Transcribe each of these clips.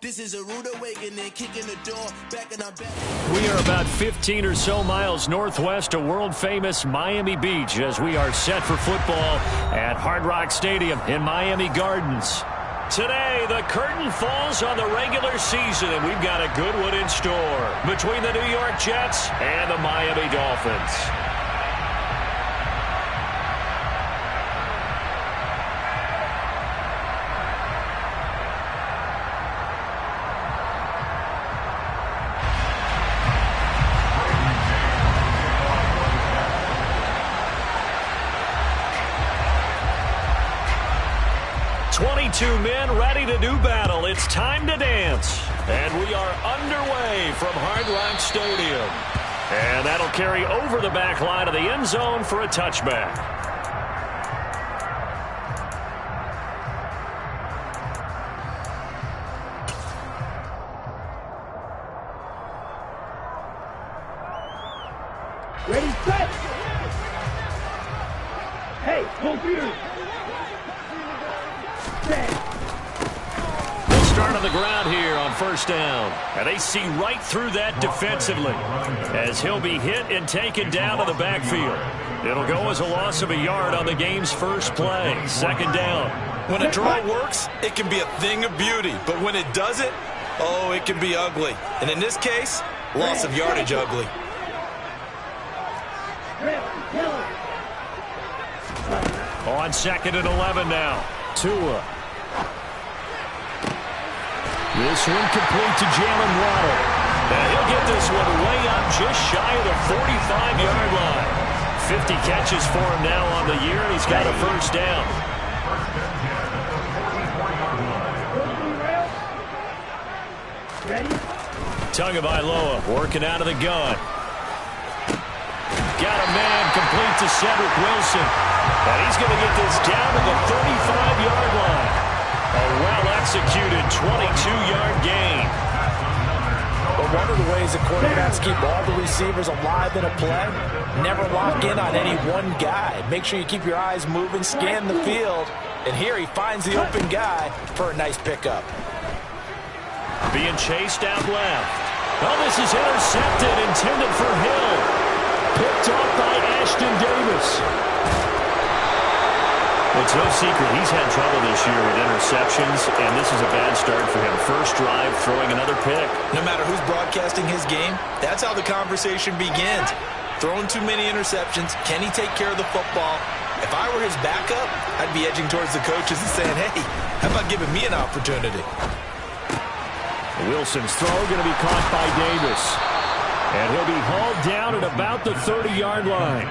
This is a rude awakening, kicking the door, back and I'm back. We are about 15 or so miles northwest of world-famous Miami Beach as we are set for football at Hard Rock Stadium in Miami Gardens. Today, the curtain falls on the regular season, and we've got a good one in store between the New York Jets and the Miami Dolphins. Two men ready to do battle. It's time to dance. And we are underway from Hard Rock Stadium. And that'll carry over the back line of the end zone for a touchback. Ready, set. Hey, computer. They'll start on the ground here on first down. And they see right through that defensively as he'll be hit and taken down to the backfield. It'll go as a loss of a yard on the game's first play. Second down. When a draw works, it can be a thing of beauty. But when it doesn't, oh, it can be ugly. And in this case, loss of yardage ugly. On 2nd and 11 now. Tua. This one complete to Jalen Waddle. And he'll get this one way up just shy of the 45-yard line. 50 catches for him now on the year, and he's got a first down. Tagovailoa working out of the gun. Got a man complete to Cedric Wilson. And he's going to get this down to the 35-yard line. A well-executed 22-yard gain. But one of the ways that quarterbacks keep all the receivers alive in a play, never lock in on any one guy. Make sure you keep your eyes moving, scan the field. And here he finds the open guy for a nice pickup. Being chased out left. Oh, this is intercepted, intended for Hill. Picked off by Ashton Davis. It's no secret he's had trouble this year with interceptions, and this is a bad start for him. First drive, throwing another pick. No matter who's broadcasting his game, that's how the conversation begins. Throwing too many interceptions, can he take care of the football? If I were his backup, I'd be edging towards the coaches and saying, hey, how about giving me an opportunity? Wilson's throw going to be caught by Davis. And he'll be hauled down at about the 30-yard line.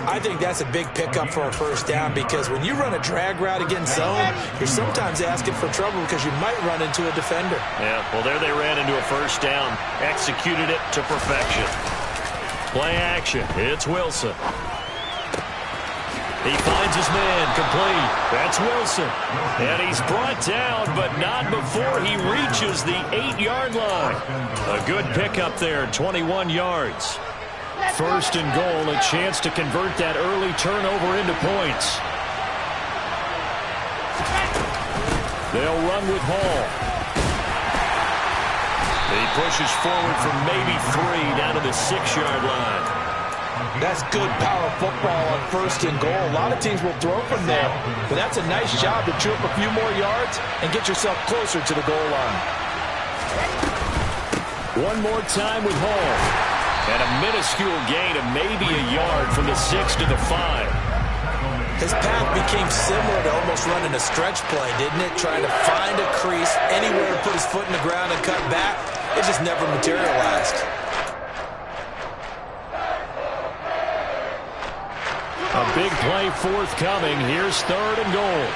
I think that's a big pickup for a first down because when you run a drag route against zone, you're sometimes asking for trouble because you might run into a defender. Yeah, well, there they ran into a first down. Executed it to perfection. Play action. It's Wilson. He finds his man complete. That's Wilson. And he's brought down, but not before he reaches the 8-yard line. A good pickup there, 21 yards. First and goal, a chance to convert that early turnover into points. They'll run with Hall. He pushes forward for maybe 3 down to the 6-yard line. That's good power football on first and goal. A lot of teams will throw from there, but that's a nice job to chew up a few more yards and get yourself closer to the goal line. One more time with Hall. And a minuscule gain of maybe a yard from the 6 to the 5. His path became similar to almost running a stretch play, didn't it? Trying to find a crease, anywhere to put his foot in the ground and cut back. It just never materialized. A big play forthcoming. Here's 3rd and goal.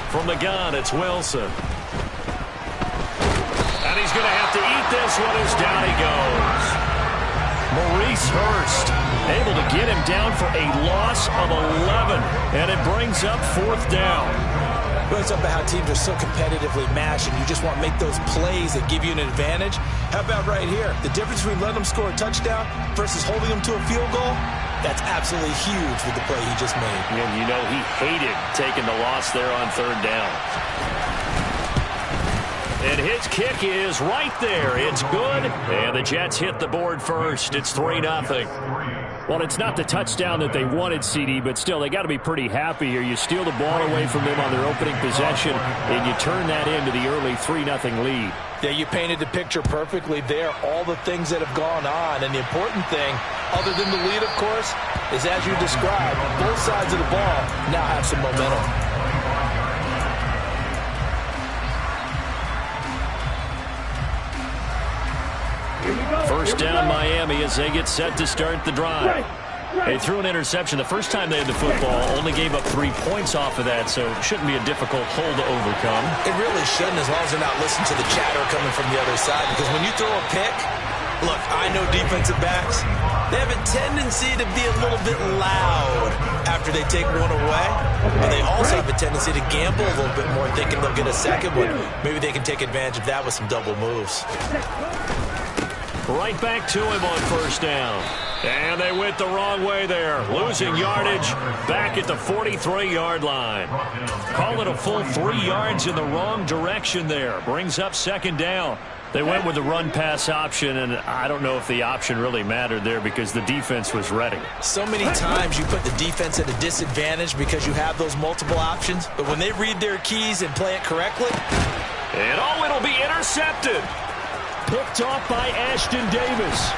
From the gun, it's Wilson. And he's going to have to eat this one as down he goes. Maurice Hurst able to get him down for a loss of 11. And it brings up 4th down. always talk about how teams are so competitively matched and you just want to make those plays that give you an advantage. How about right here? The difference between letting them score a touchdown versus holding them to a field goal, that's absolutely huge with the play he just made. And you know he hated taking the loss there on third down. And his kick is right there. It's good. And the Jets hit the board first. It's 3-0. Well, it's not the touchdown that they wanted, CD, but still, they got to be pretty happy here. You steal the ball away from them on their opening possession, and you turn that into the early 3-0 lead. Yeah, you painted the picture perfectly there, all the things that have gone on. And the important thing, other than the lead, of course, is as you described, both sides of the ball now have some momentum. First down, Miami, as they get set to start the drive. They threw an interception the first time they had the football, only gave up 3 points off of that, so it shouldn't be a difficult hole to overcome. It really shouldn't, as long as they're not listening to the chatter coming from the other side, because when you throw a pick, look, I know defensive backs, they have a tendency to be a little bit loud after they take one away, but they also have a tendency to gamble a little bit more, thinking they'll get a second one. Maybe they can take advantage of that with some double moves. Right back to him on first down. And they went the wrong way there. Losing yardage back at the 43-yard line. Call it a full 3 yards in the wrong direction there. Brings up second down. They went with the run-pass option, and I don't know if the option really mattered there because the defense was ready. So many times you put the defense at a disadvantage because you have those multiple options, but when they read their keys and play it correctly... And oh, it'll be intercepted. Picked off by Ashton Davis.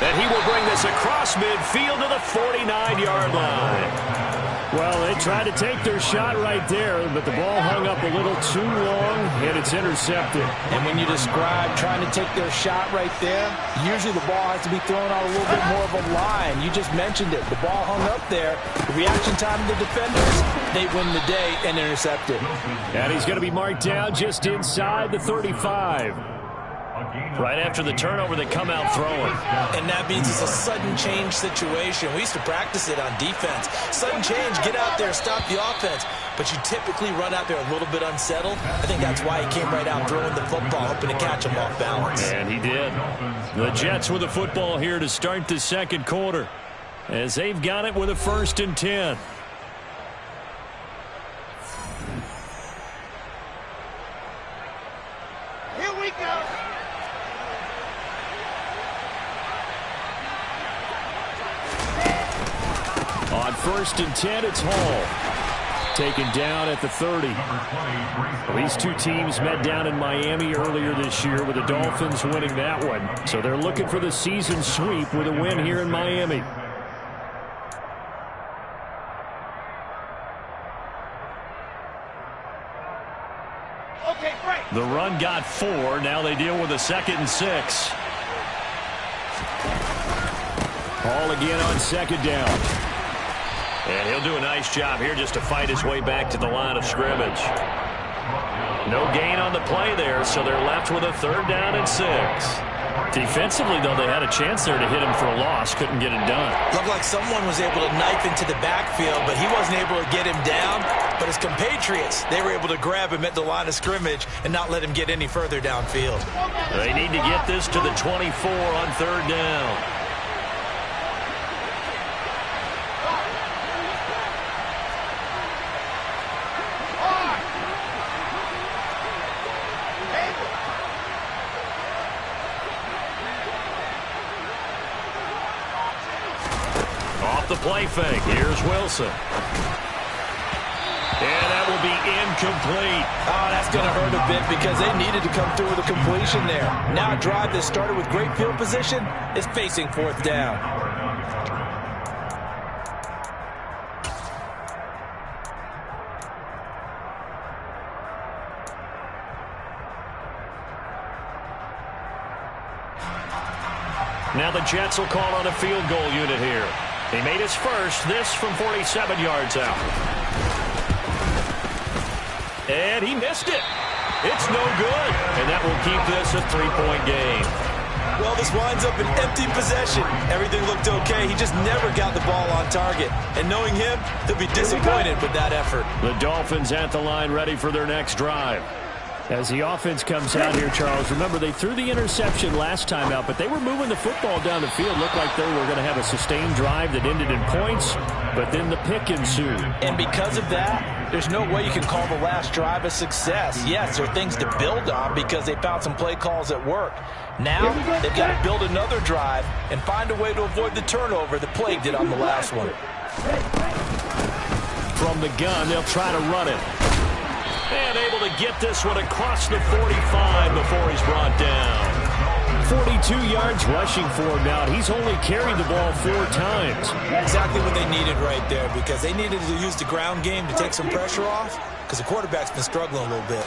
And he will bring this across midfield to the 49-yard line. Well, they tried to take their shot right there, but the ball hung up a little too long, and it's intercepted. And when you describe trying to take their shot right there, usually the ball has to be thrown out a little bit more of a line. You just mentioned it. The ball hung up there. The reaction time of the defenders, they win the day and intercept it. And he's going to be marked down just inside the 35. Right after the turnover, they come out throwing. And that means it's a sudden change situation. We used to practice it on defense. Sudden change, get out there, stop the offense. But you typically run out there a little bit unsettled. I think that's why he came right out throwing the football, hoping to catch him off balance. And he did. The Jets with the football here to start the second quarter, as they've got it with a 1st and 10. Here we go. On 1st and 10, it's Hall. Taken down at the 30. These two teams met down in Miami earlier this year with the Dolphins winning that one. So they're looking for the season sweep with a win here in Miami. Okay, great. The run got 4. Now they deal with a 2nd and 6. Hall again on 2nd down. And he'll do a nice job here just to fight his way back to the line of scrimmage. No gain on the play there, so they're left with a 3rd down and 6. Defensively, though, they had a chance there to hit him for a loss. Couldn't get it done. Looked like someone was able to knife into the backfield, but he wasn't able to get him down. But his compatriots, they were able to grab him at the line of scrimmage and not let him get any further downfield. They need to get this to the 24 on 3rd down. The play fake. Here's Wilson. And that will be incomplete. Oh, that's going to hurt a bit because they needed to come through with a completion there. Now a drive that started with great field position is facing 4th down. Now the Jets will call on a field goal unit here. He made his first, this from 47 yards out. And he missed it. It's no good. And that will keep this a 3-point game. Well, this winds up an empty possession. Everything looked okay. He just never got the ball on target. And knowing him, he'll be disappointed with that effort. The Dolphins at the line ready for their next drive. As the offense comes out here, Charles, remember they threw the interception last time out, but they were moving the football down the field. Looked like they were going to have a sustained drive that ended in points, but then the pick ensued. And because of that, there's no way you can call the last drive a success. Yes, there are things to build on because they found some play calls that work. Now, they've got to build another drive and find a way to avoid the turnover that plagued it on the last one. From the gun, they'll try to run it. And able to get this one across the 45 before he's brought down. 42 yards rushing for him now. He's only carried the ball 4 times. Exactly what they needed right there, because they needed to use the ground game to take some pressure off, because the quarterback's been struggling a little bit.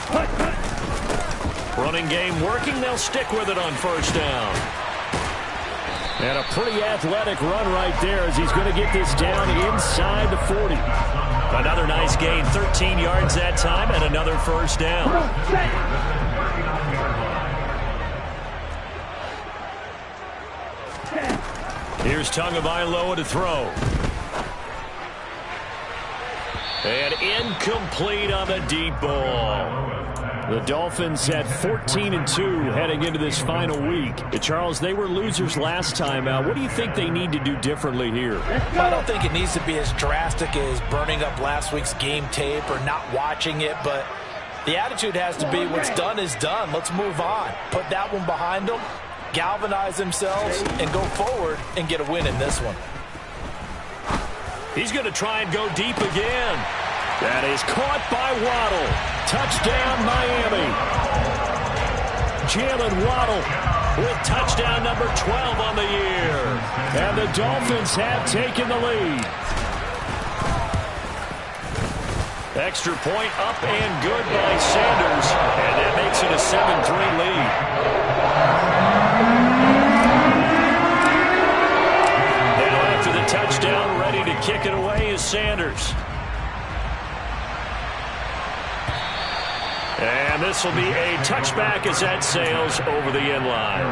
Running game working. They'll stick with it on first down. And a pretty athletic run right there as he's going to get this down inside the 40. Another nice gain, 13 yards that time, and another first down. Here's Tagovailoa to throw. And incomplete on the deep ball. The Dolphins at 14-2 heading into this final week. Charles, they were losers last time out. What do you think they need to do differently here? I don't think it needs to be as drastic as burning up last week's game tape or not watching it, but the attitude has to be what's done is done. Let's move on. Put that one behind them, galvanize themselves, and go forward and get a win in this one. He's going to try and go deep again. That is caught by Waddle. Touchdown, Miami. Jalen Waddle with touchdown number 12 on the year. And the Dolphins have taken the lead. Extra point up and good by Sanders. And that makes it a 7-3 lead. Now after the touchdown, ready to kick it away is Sanders. And this will be a touchback as that sails over the end line.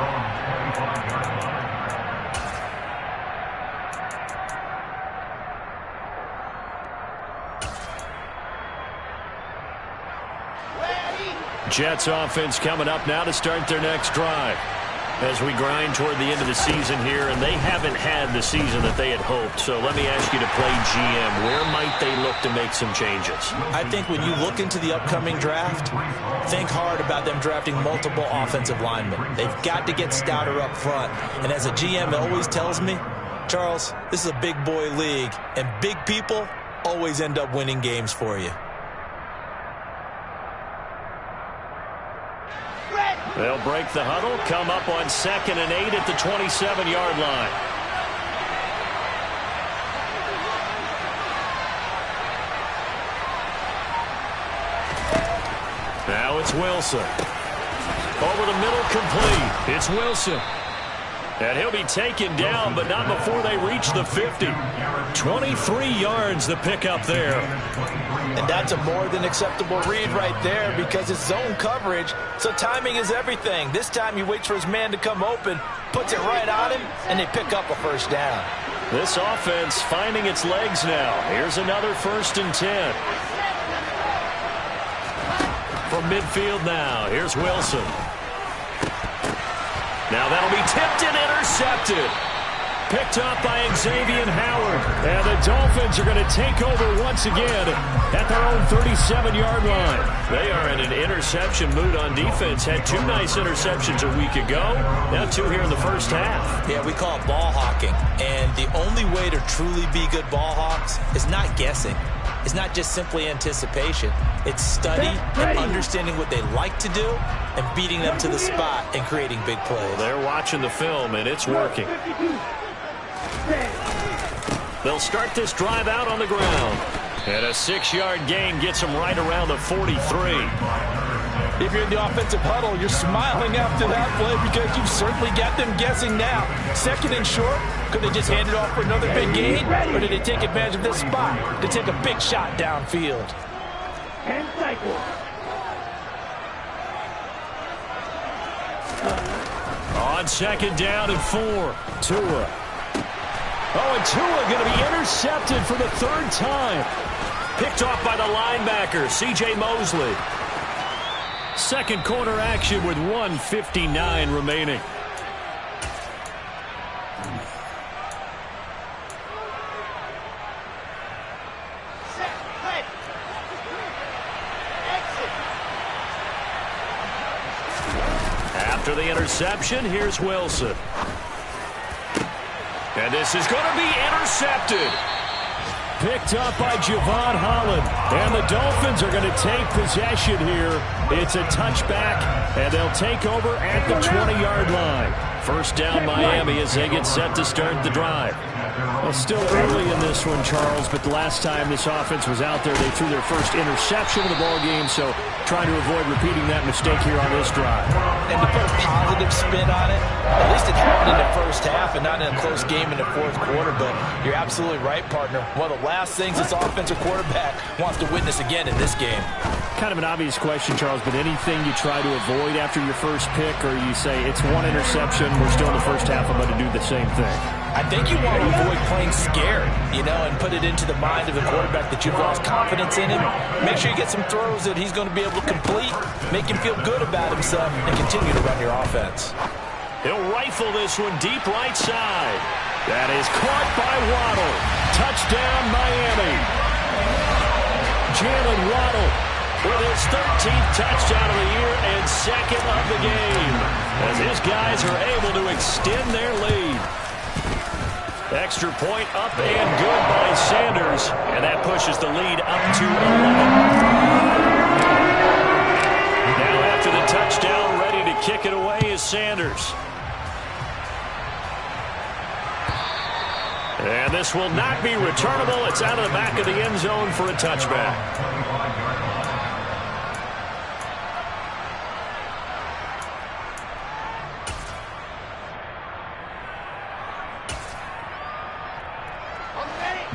Jets offense coming up now to start their next drive. As we grind toward the end of the season here, and they haven't had the season that they had hoped. So let me ask you to play GM. Where might they look to make some changes? I think when you look into the upcoming draft, think hard about them drafting multiple offensive linemen. They've got to get stouter up front. And as a GM always tells me, Charles, this is a big boy league, and big people always end up winning games for you. They'll break the huddle, come up on 2nd and 8 at the 27-yard line. Now it's Wilson. Over the middle, complete. It's Wilson. And he'll be taken down, but not before they reach the 50. 23 yards the pickup there. And that's a more than acceptable read right there because it's zone coverage, so timing is everything. This time he waits for his man to come open, puts it right on him, and they pick up a first down. This offense finding its legs now. Here's another 1st and 10. From midfield now, here's Wilson. Now that'll be tipped and intercepted. Picked up by Xavier Howard. And the Dolphins are going to take over once again at their own 37-yard line. They are in an interception mood on defense. Had 2 nice interceptions a week ago. Now 2 here in the first half. Yeah, we call it ball hawking. And the only way to truly be good ball hawks is not guessing. It's not just simply anticipation. It's study and understanding what they like to do and beating them to the spot and creating big plays. They're watching the film, and it's working. They'll start this drive out on the ground. And a 6-yard gain gets them right around the 43. If you're in the offensive huddle, you're smiling after that play because you've certainly got them guessing now. 2nd and short, could they just hand it off for another big gain? Or did they take advantage of this spot to take a big shot downfield? And cycle. On 2nd down and 4. Tua. Oh, and Tua going to be intercepted for the 3rd time. Picked off by the linebacker, C.J. Mosley. Second quarter action with 1:59 remaining. After the interception, here's Wilson. And this is going to be intercepted. Picked up by Javon Holland. And the Dolphins are going to take possession here. It's a touchback, and they'll take over at the 20-yard line. First down, Miami, as they get set to start the drive. Well, still early in this one, Charles, but the last time this offense was out there, they threw their first interception of the ball game, so trying to avoid repeating that mistake here on this drive. And to put a positive spin on it, at least it happened in the first half and not in a close game in the 4th quarter, but you're absolutely right, partner. One of the last things this offensive quarterback wants to witness again in this game. Kind of an obvious question, Charles, but anything you try to avoid after your first pick, or you say it's one interception, we're still in the first half, I'm going to do the same thing? I think you want to avoid playing scared, and put it into the mind of the quarterback that you've lost confidence in him. Make sure you get some throws that he's going to be able to complete, make him feel good about himself, and continue to run your offense. He'll rifle this one deep right side. That is caught by Waddle. Touchdown, Miami. Jalen Waddle with his 13th touchdown of the year and 2nd of the game, as his guys are able to extend their lead. Extra point up and good by Sanders, and that pushes the lead up to 11. Now after the touchdown, ready to kick it away is Sanders. And this will not be returnable. It's out of the back of the end zone for a touchback.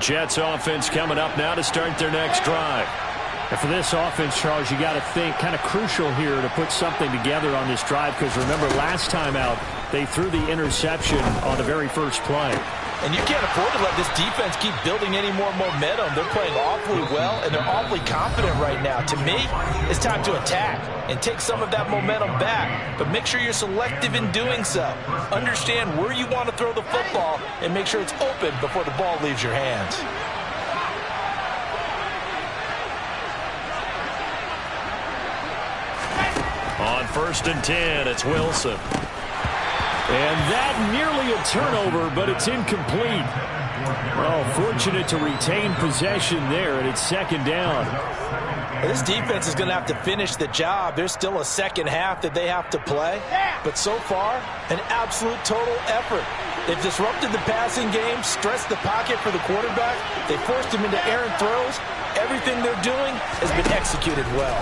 Jets offense coming up now to start their next drive. And for this offense, Charles, you got to think kind of crucial here to put something together on this drive, because remember last time out they threw the interception on the very first play. And you can't afford to let this defense keep building any more momentum. They're playing awfully well, and they're awfully confident right now. To me, it's time to attack and take some of that momentum back. But make sure you're selective in doing so. Understand where you want to throw the football and make sure it's open before the ball leaves your hands. On 1st and 10, it's Wilson. And that nearly a turnover, but it's incomplete. Oh, fortunate to retain possession there, and it's 2nd down. This defense is going to have to finish the job. There's still a second half that they have to play. But so far, an absolute total effort. They've disrupted the passing game, stressed the pocket for the quarterback. They forced him into errant throws. Everything they're doing has been executed well.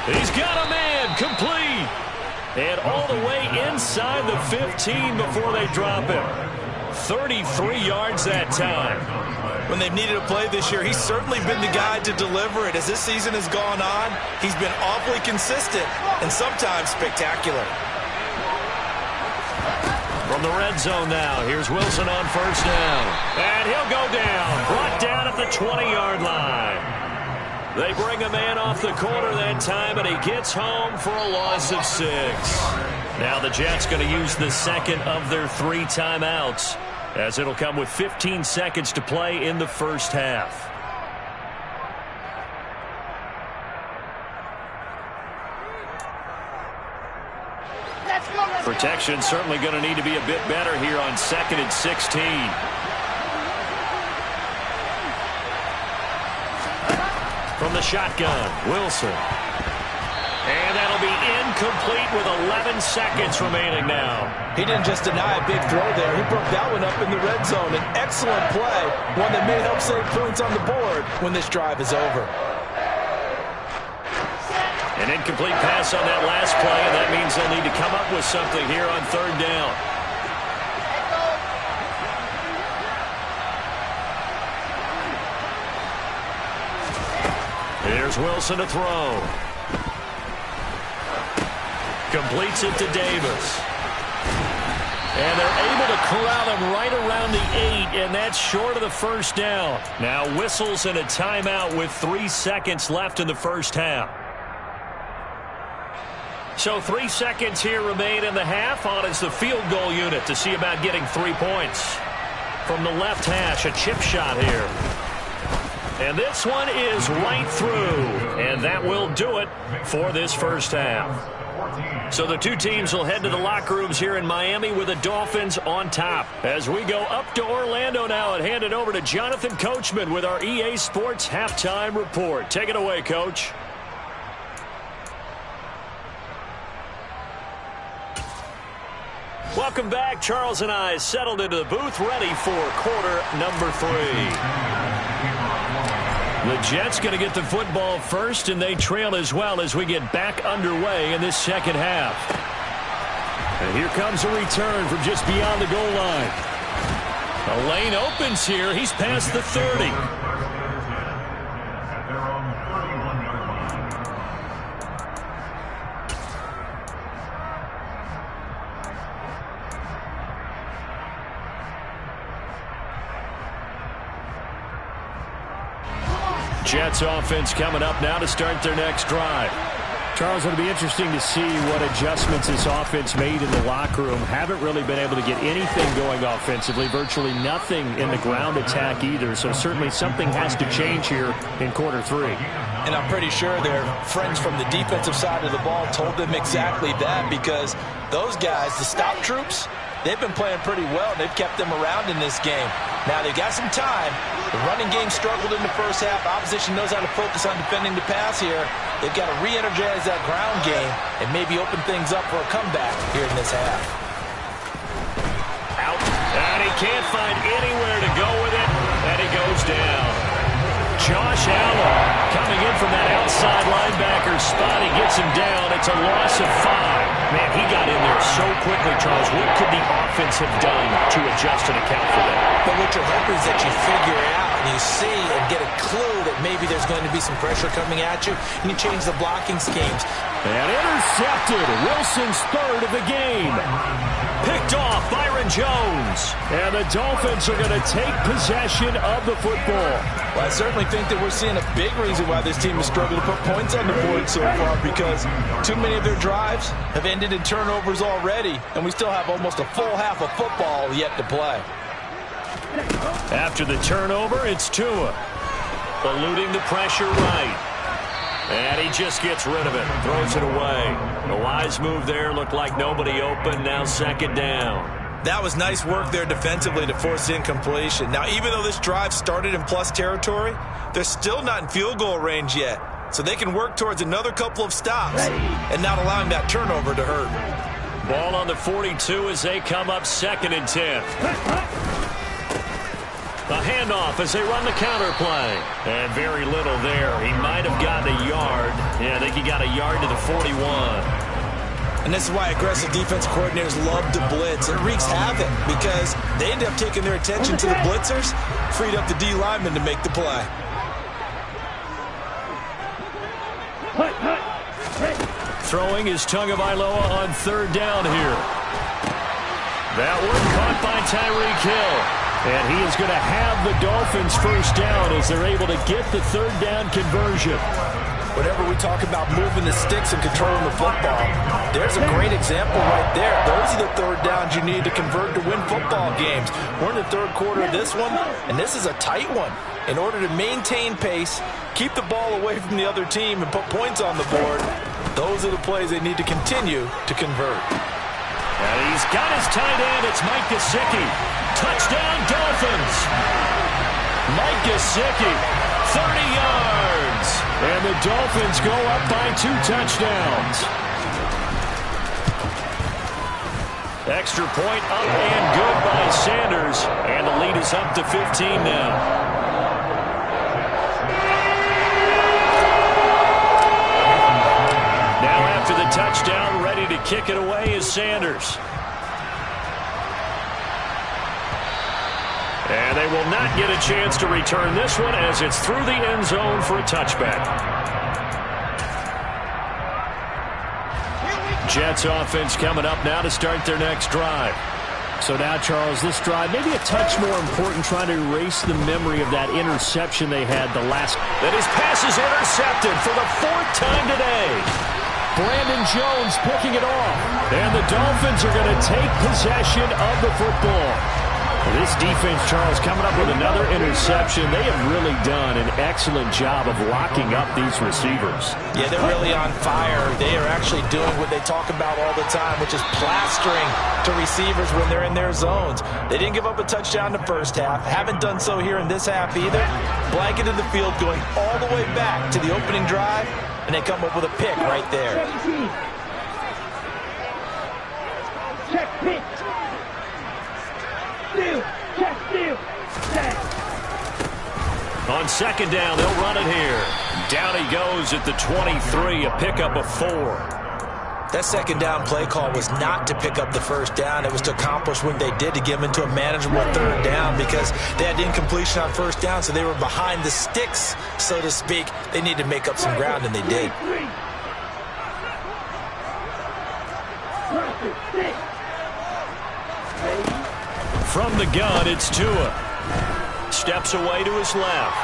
He's got a man, complete. And all the way inside the 15 before they drop him. 33 yards that time. When they've needed a play this year, he's certainly been the guy to deliver it. As this season has gone on, he's been awfully consistent and sometimes spectacular. From the red zone now, here's Wilson on 1st down. And he'll go down, brought down at the 20-yard line. They bring a man off the corner that time, and he gets home for a loss of 6. Now the Jets going to use the 2nd of their 3 timeouts, as it'll come with 15 seconds to play in the first half. Protection certainly going to need to be a bit better here on 2nd and 16. From the shotgun, Wilson. And that'll be incomplete with 11 seconds remaining now. He didn't just deny a big throw there. He broke that one up in the red zone. An excellent play, one that may help save points on the board when this drive is over. An incomplete pass on that last play, and that means they'll need to come up with something here on 3rd down. Here's Wilson to throw. completes it to Davis. And they're able to corral him right around the 8, and that's short of the first down. Now whistles and a timeout with 3 seconds left in the first half. So 3 seconds here remain in the half. On is the field goal unit to see about getting 3 points. From the left hash, a chip shot here. And this one is right through. And that will do it for this first half. So the two teams will head to the locker rooms here in Miami with the Dolphins on top. As we go up to Orlando now and hand it over to Jonathan Coachman with our EA Sports Halftime Report. Take it away, Coach. Welcome back. Charles and I settled into the booth, ready for quarter number 3. The Jets going to get the football first, and they trail as well as we get back underway in this second half. And here comes a return from just beyond the goal line. A lane opens here. He's past the 30. Jets offense coming up now to start their next drive. Charles, it'll be interesting to see what adjustments this offense made in the locker room. Haven't really been able to get anything going offensively, virtually nothing in the ground attack either. So certainly something has to change here in quarter 3. And I'm pretty sure their friends from the defensive side of the ball told them exactly that, because those guys, the stop troops, they've been playing pretty well, and they've kept them around in this game. Now, they've got some time. The running game struggled in the first half. Opposition knows how to focus on defending the pass here. They've got to re-energize that ground game and maybe open things up for a comeback here in this half. Out. And he can't find anywhere to go with it. And he goes down. Josh Allen coming in from that outside linebacker spot. He gets him down. It's a loss of 5. Man, he got in there so quickly, Charles. What could the offense have done to adjust and account for that? But what you're hoping is that you figure it out and you see and get a clue that maybe there's going to be some pressure coming at you, and you change the blocking schemes. And intercepted. Wilson's third of the game. Picked off Byron Jones. And the Dolphins are going to take possession of the football. Well, I certainly think that we're seeing a big reason why this team has struggled to put points on the board so far, because too many of their drives have ended in turnovers already, and we still have almost a full half of football yet to play. After the turnover, it's Tua. Eluding the pressure right. And he just gets rid of it. Throws it away. The wise move there. Looked like nobody open. Now second down. That was nice work there defensively to force incompletion. Now, even though this drive started in plus territory, they're still not in field goal range yet. So they can work towards another couple of stops and not allowing that turnover to hurt. Ball on the 42 as they come up 2nd and 10. The handoff as they run the counter play. And very little there. He might have gotten a yard. Yeah, I think he got a yard to the 41. And this is why aggressive defense coordinators love to blitz. It wreaks havoc because they end up taking their attention to the blitzers, freed up the D lineman to make the play. Throwing is Tagovailoa on 3rd down here. That one caught by Tyreek Hill. And he is going to have the Dolphins first down as they're able to get the 3rd down conversion. Whenever we talk about moving the sticks and controlling the football, there's a great example right there. Those are the 3rd downs you need to convert to win football games. We're in the 3rd quarter of this one, and this is a tight one. In order to maintain pace, keep the ball away from the other team, and put points on the board, those are the plays they need to continue to convert. And he's got his tight end. It's Mike Gesicki. Touchdown, Dolphins. Mike Gesicki, 30 yards. And the Dolphins go up by 2 touchdowns. Extra point up and good by Sanders. And the lead is up to 15 now. Now after the touchdown, ready to kick it away is Sanders. And they will not get a chance to return this one as it's through the end zone for a touchback. Jets offense coming up now to start their next drive. So now, Charles, this drive maybe a touch more important, trying to erase the memory of that interception they had the last. That his pass is intercepted for the 4th time today. Brandon Jones picking it off. And the Dolphins are going to take possession of the football. This defense, Charles, coming up with another interception. They have really done an excellent job of locking up these receivers. Yeah, they're really on fire. They are actually doing what they talk about all the time, which is plastering to receivers when they're in their zones. They didn't give up a touchdown in the first half. Haven't done so here in this half either. Blanketed the field going all the way back to the opening drive, and they come up with a pick right there. Check pitch. On second down, they'll run it here. Down he goes at the 23, a pickup of 4. That second down play call was not to pick up the first down. It was to accomplish what they did to get them into a manageable third down because they had incompletion on first down, so they were behind the sticks, so to speak. They needed to make up some ground, and they did. From the gun, it's Tua. Steps away to his left.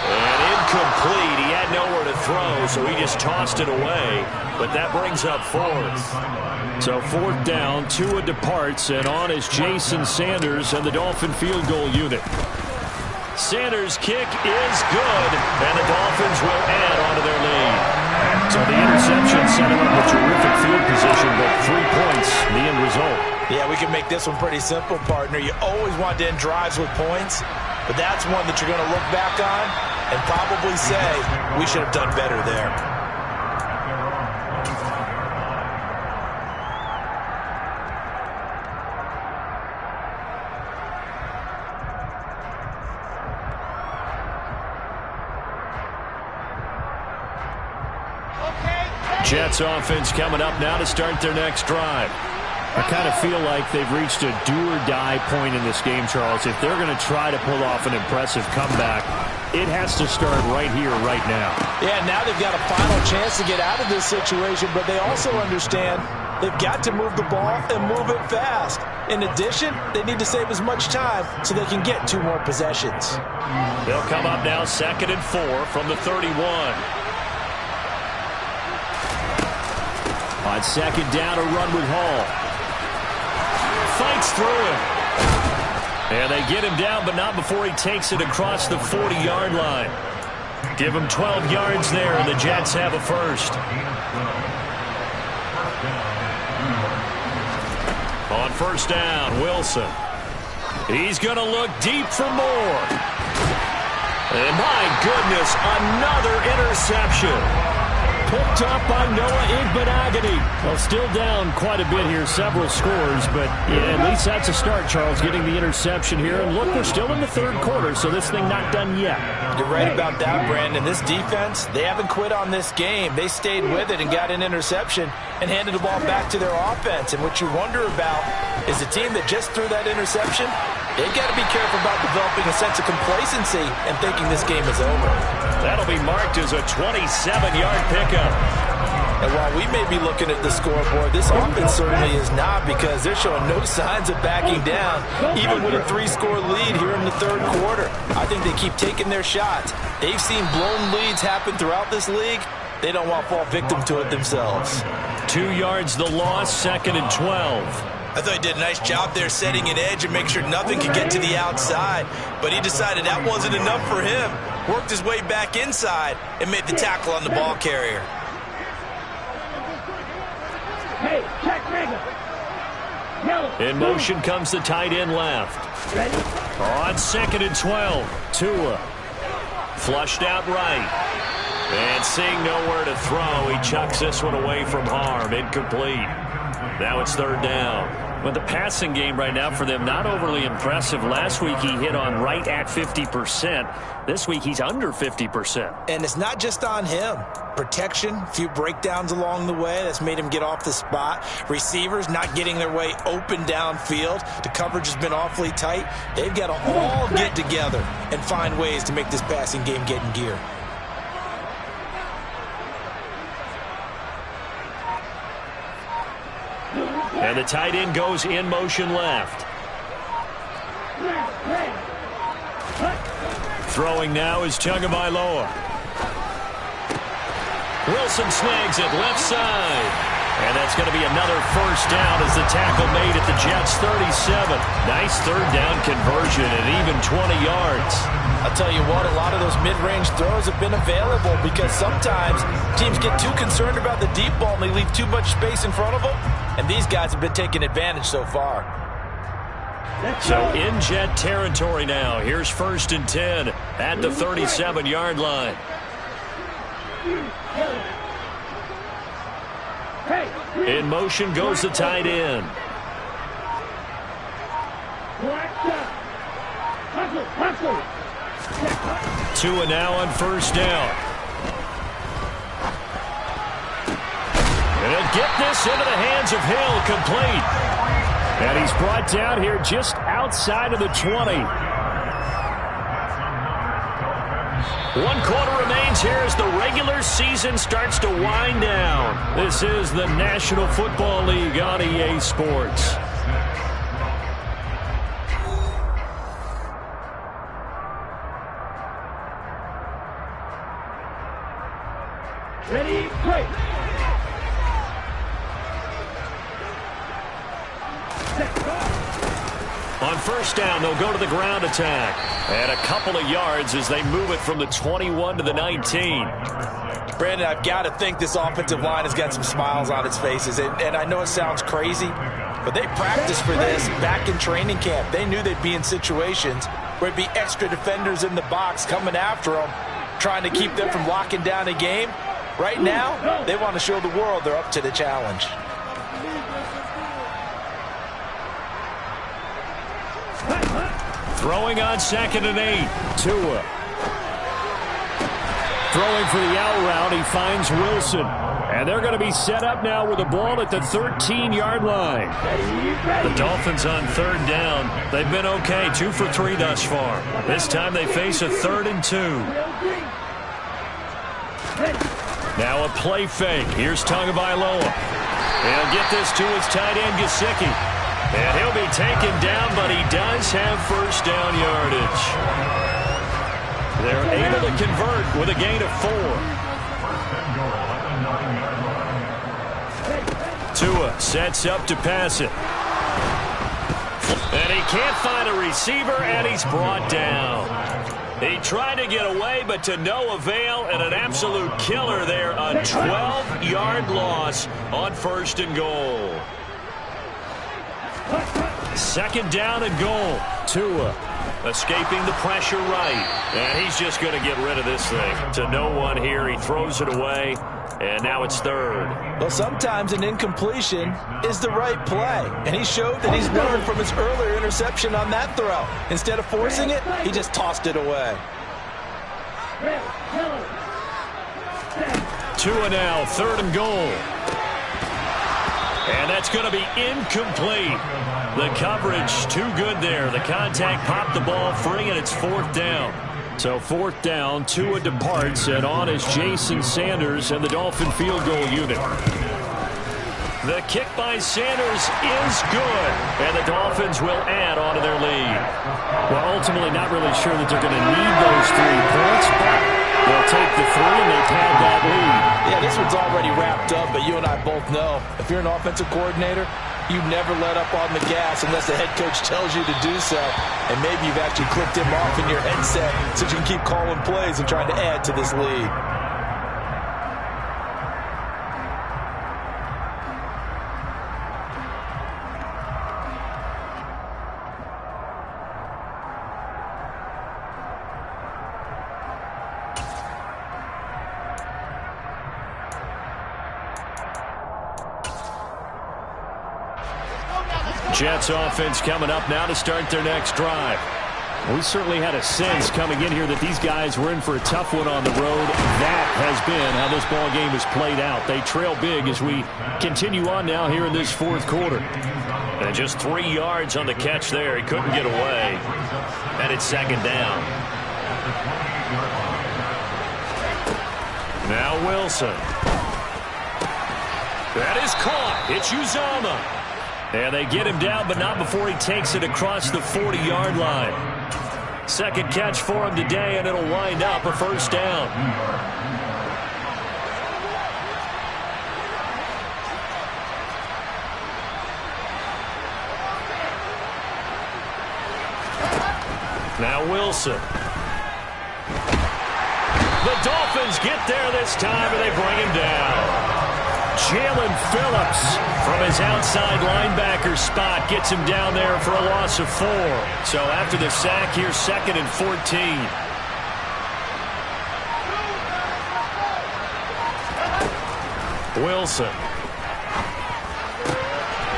And incomplete. He had nowhere to throw, so he just tossed it away. But that brings up 4th. So 4th down, Tua departs, and on is Jason Sanders and the Dolphin field goal unit. Sanders' kick is good, and the Dolphins will add on to their lead. So the interception set him up with terrific field position, but 3 points, the end result. Yeah, we can make this one pretty simple, partner. You always want to end drives with points, but that's one that you're going to look back on and probably say, we should have done better there. Jets offense coming up now to start their next drive. I kind of feel like they've reached a do-or-die point in this game, Charles. If they're going to try to pull off an impressive comeback, it has to start right here, right now. Yeah, now they've got a final chance to get out of this situation, but they also understand they've got to move the ball and move it fast. In addition, they need to save as much time so they can get 2 more possessions. They'll come up now 2nd and 4 from the 31. On second down, a run with Hall. Fights through him. And they get him down, but not before he takes it across the 40-yard line. Give him 12 yards there, and the Jets have a first. On first down, Wilson. He's going to look deep for more. And my goodness, another interception. Picked up by Noah Igbenogany. Well, still down quite a bit here, several scores, but yeah, at least that's a start, Charles, getting the interception here. And look, we're still in the 3rd quarter, so this thing not done yet. You're right about that, Brandon. This defense, they haven't quit on this game. They stayed with it and got an interception and handed the ball back to their offense. And what you wonder about is the team that just threw that interception, they've got to be careful about developing a sense of complacency and thinking this game is over. That'll be marked as a 27-yard pickup. And while we may be looking at the scoreboard, this offense certainly is not, because they're showing no signs of backing down, even with a 3-score lead here in the 3rd quarter. I think they keep taking their shots. They've seen blown leads happen throughout this league. They don't want to fall victim to it themselves. 2 yards the loss, 2nd and 12. I thought he did a nice job there setting an edge and make sure nothing could get to the outside. But he decided that wasn't enough for him. Worked his way back inside and made the tackle on the ball carrier. Hey, check In motion comes the tight end left. On 2nd and 12, Tua. Flushed out right. And seeing nowhere to throw, he chucks this one away from harm. Incomplete. Now it's 3rd down. But the passing game right now for them, not overly impressive. Last week he hit on right at 50%. This week he's under 50%. And it's not just on him. Protection, a few breakdowns along the way that's made him get off the spot. Receivers not getting their way open downfield. The coverage has been awfully tight. They've got to all get together and find ways to make this passing game get in gear. And the tight end goes in motion left. Throwing now is Tagovailoa. Wilson snags it left side. And that's going to be another first down as the tackle made at the Jets' 37. Nice third down conversion and even 20 yards. I'll tell you what, a lot of those mid-range throws have been available because sometimes teams get too concerned about the deep ball and they leave too much space in front of them. And these guys have been taking advantage so far. So in Jet territory now. Here's 1st and 10 at the 37-yard line. In motion goes the tight end. Tua now on first down. And he'll get this into the hands of Hill, complete. And he's brought down here just outside of the 20. 1 quarter remains here as the regular season starts to wind down. This is the National Football League on EA Sports. Ready, break. On first down, they'll go to the ground attack. And a couple of yards as they move it from the 21 to the 19. Brandon, I've got to think this offensive line has got some smiles on its faces. And I know it sounds crazy, but they practiced for this back in training camp. They knew they'd be in situations where it'd be extra defenders in the box coming after them, trying to keep them from locking down a game. Right now, they want to show the world they're up to the challenge. Throwing on 2nd and 8. Tua. Throwing for the out route. He finds Wilson. And they're going to be set up now with the ball at the 13-yard line. The Dolphins on 3rd down. They've been okay. 2 for 3 thus far. This time they face a 3rd and 2. Now a play fake. Here's Tagovailoa. He'll get this to his tight end, Gesicki. And he'll be taken down, but he does have first down yardage. They're able to convert with a gain of 4. Tua sets up to pass it. And he can't find a receiver, and he's brought down. He tried to get away, but to no avail, and an absolute killer there. A 12-yard loss on 1st and goal. 2nd down and goal. Tua escaping the pressure right. And he's just going to get rid of this thing. To no one here. He throws it away. And now it's 3rd. Well, sometimes an incompletion is the right play. And he showed that he's learned from his earlier interception on that throw. Instead of forcing it, he just tossed it away. Tua now, 3rd and goal. And that's going to be incomplete. The coverage too good there. The contact popped the ball free, and it's 4th down. So 4th down, Tua departs, and on is Jason Sanders and the Dolphin field goal unit. The kick by Sanders is good, and the Dolphins will add on to their lead. Well, ultimately not really sure that they're going to need those 3 points, but they'll take the 3 and they pad that lead. Yeah, this one's already wrapped up, but you and I both know if you're an offensive coordinator, you never let up on the gas unless the head coach tells you to do so. And maybe you've actually clicked him off in your headset so you can keep calling plays and trying to add to this lead. Jets offense coming up now to start their next drive. We certainly had a sense coming in here that these guys were in for a tough one on the road. That has been how this ball game has played out. They trail big as we continue on now here in this 4th quarter. And just 3 yards on the catch there. He couldn't get away. And it's 2nd down. Now Wilson. That is caught. It's Uzomah. And they get him down, but not before he takes it across the 40-yard line. Second catch for him today, and it'll wind up a first down. Now Wilson. The Dolphins get there this time, and they bring him down. Jalen Phillips from his outside linebacker spot gets him down there for a loss of 4. So after the sack, here's 2nd and 14. Wilson.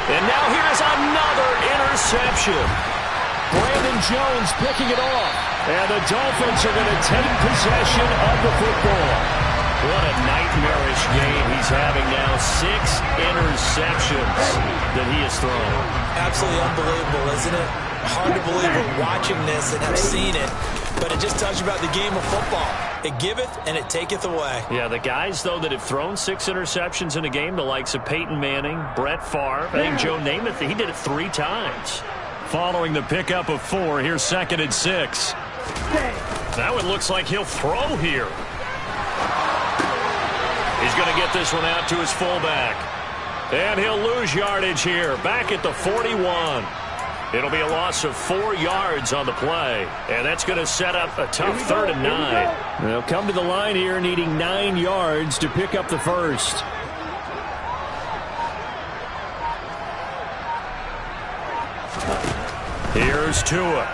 And now here's another interception. Brandon Jones picking it off. And the Dolphins are going to take possession of the football. What a nightmarish game he's having now. 6 interceptions that he has thrown. Absolutely unbelievable, isn't it? Hard to believe we're watching this and have seen it, but it just tells you about the game of football. It giveth and it taketh away. Yeah, the guys, though, that have thrown 6 interceptions in a game, the likes of Peyton Manning, Brett Favre, I think Joe Namath, he did it 3 times. Following the pickup of 4, here's 2nd and 6. Now it looks like he'll throw here. He's going to get this one out to his fullback. And he'll lose yardage here, back at the 41. It'll be a loss of 4 yards on the play. And that's going to set up a tough 3rd and 9. They'll come to the line here needing 9 yards to pick up the first. Here's Tua.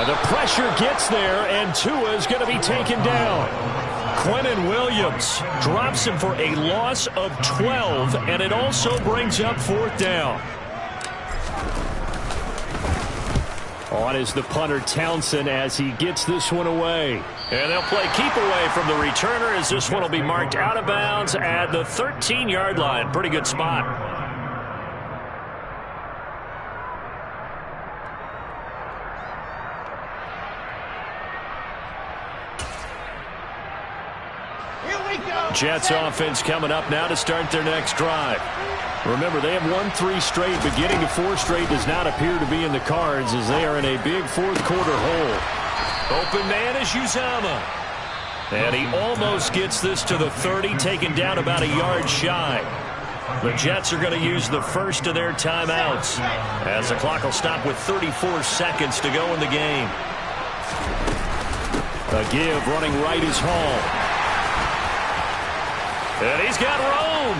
The pressure gets there, and Tua is going to be taken down. Quinnen Williams drops him for a loss of 12, and it also brings up 4th down. On is the punter Townsend as he gets this one away. And they'll play keep away from the returner as this one will be marked out of bounds at the 13-yard line. Pretty good spot. Jets offense coming up now to start their next drive. Remember, they have won 3 straight, but getting to 4 straight does not appear to be in the cards as they are in a big 4th quarter hole. Open man is Uzama. And he almost gets this to the 30, taken down about a yard shy. The Jets are going to use the first of their timeouts as the clock will stop with 34 seconds to go in the game. A give running right is Hall. And he's got Rome.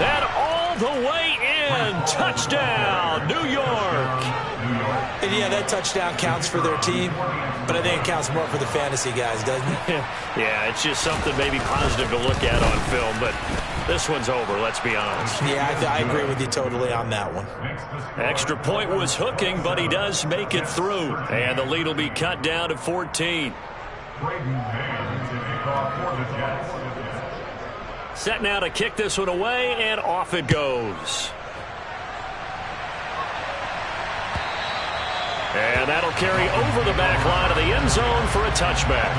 And all the way in. Touchdown, New York. And yeah, that touchdown counts for their team, but I think it counts more for the fantasy guys, doesn't it? Yeah, it's just something maybe positive to look at on film, but this one's over, let's be honest. Yeah, I agree with you totally on that one. Extra point was hooking, but he does make it through. And the lead will be cut down to 14. Set now to kick this one away, and off it goes. And that'll carry over the back line of the end zone for a touchback.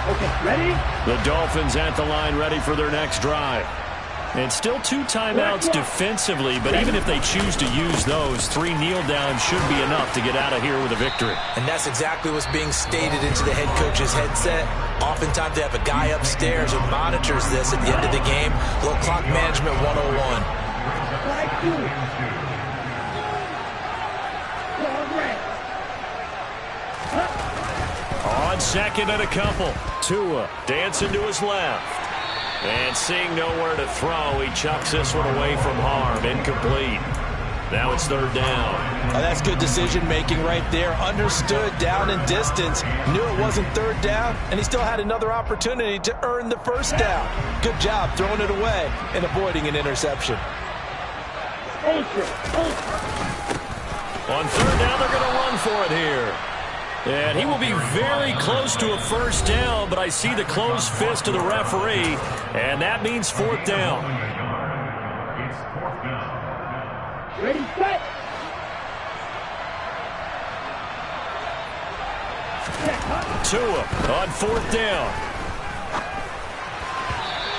Okay, ready? The Dolphins at the line ready for their next drive. And still 2 timeouts defensively, but even if they choose to use those, 3 kneel downs should be enough to get out of here with a victory. And that's exactly what's being stated into the head coach's headset. Oftentimes they have a guy upstairs who monitors this at the end of the game. Little clock management 101. On 2nd and a couple. Tua dancing to his left. And seeing nowhere to throw, he chucks this one away from harm. Incomplete. Now it's 3rd down. Oh, that's good decision-making right there. Understood down and distance. Knew it wasn't 3rd down, and he still had another opportunity to earn the 1st down. Good job throwing it away and avoiding an interception. On 3rd down, they're going to run for it here. And he will be very close to a 1st down, but I see the closed fist of the referee, and that means 4th down. Ready, set. Tua on 4th down.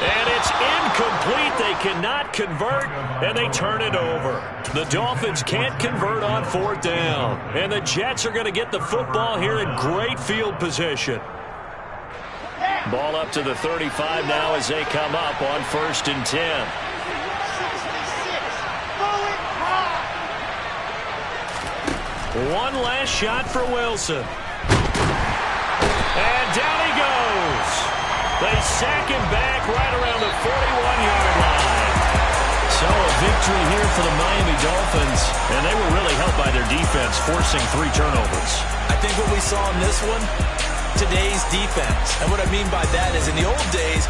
And it's incomplete. They cannot convert, and they turn it over. The Dolphins can't convert on 4th down. And the Jets are going to get the football here in great field position. Ball up to the 35 now as they come up on 1st and 10. One last shot for Wilson. And down he goes. They sack him back right around the 41-yard line. So a victory here for the Miami Dolphins, and they were really helped by their defense, forcing 3 turnovers. I think what we saw in this one, today's defense. And what I mean by that is in the old days,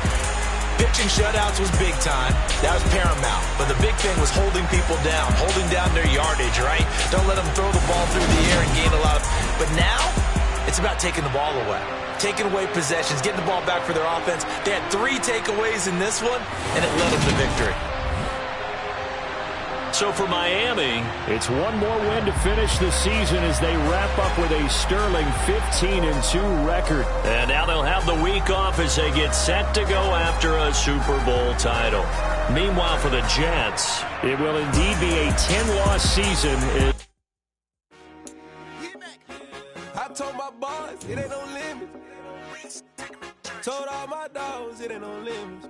pitching shutouts was big time. That was paramount. But the big thing was holding people down, holding down their yardage, right? Don't let them throw the ball through the air and gain a lot of... But now, it's about taking the ball away. Taking away possessions, getting the ball back for their offense. They had 3 takeaways in this one, and it led them to victory. So for Miami, it's one more win to finish the season as they wrap up with a sterling 15-2 record. And now they'll have the week off as they get set to go after a Super Bowl title. Meanwhile, for the Jets, it will indeed be a 10-loss season. I told my boys, it ain't no limits. Told all my dogs, it ain't no limits.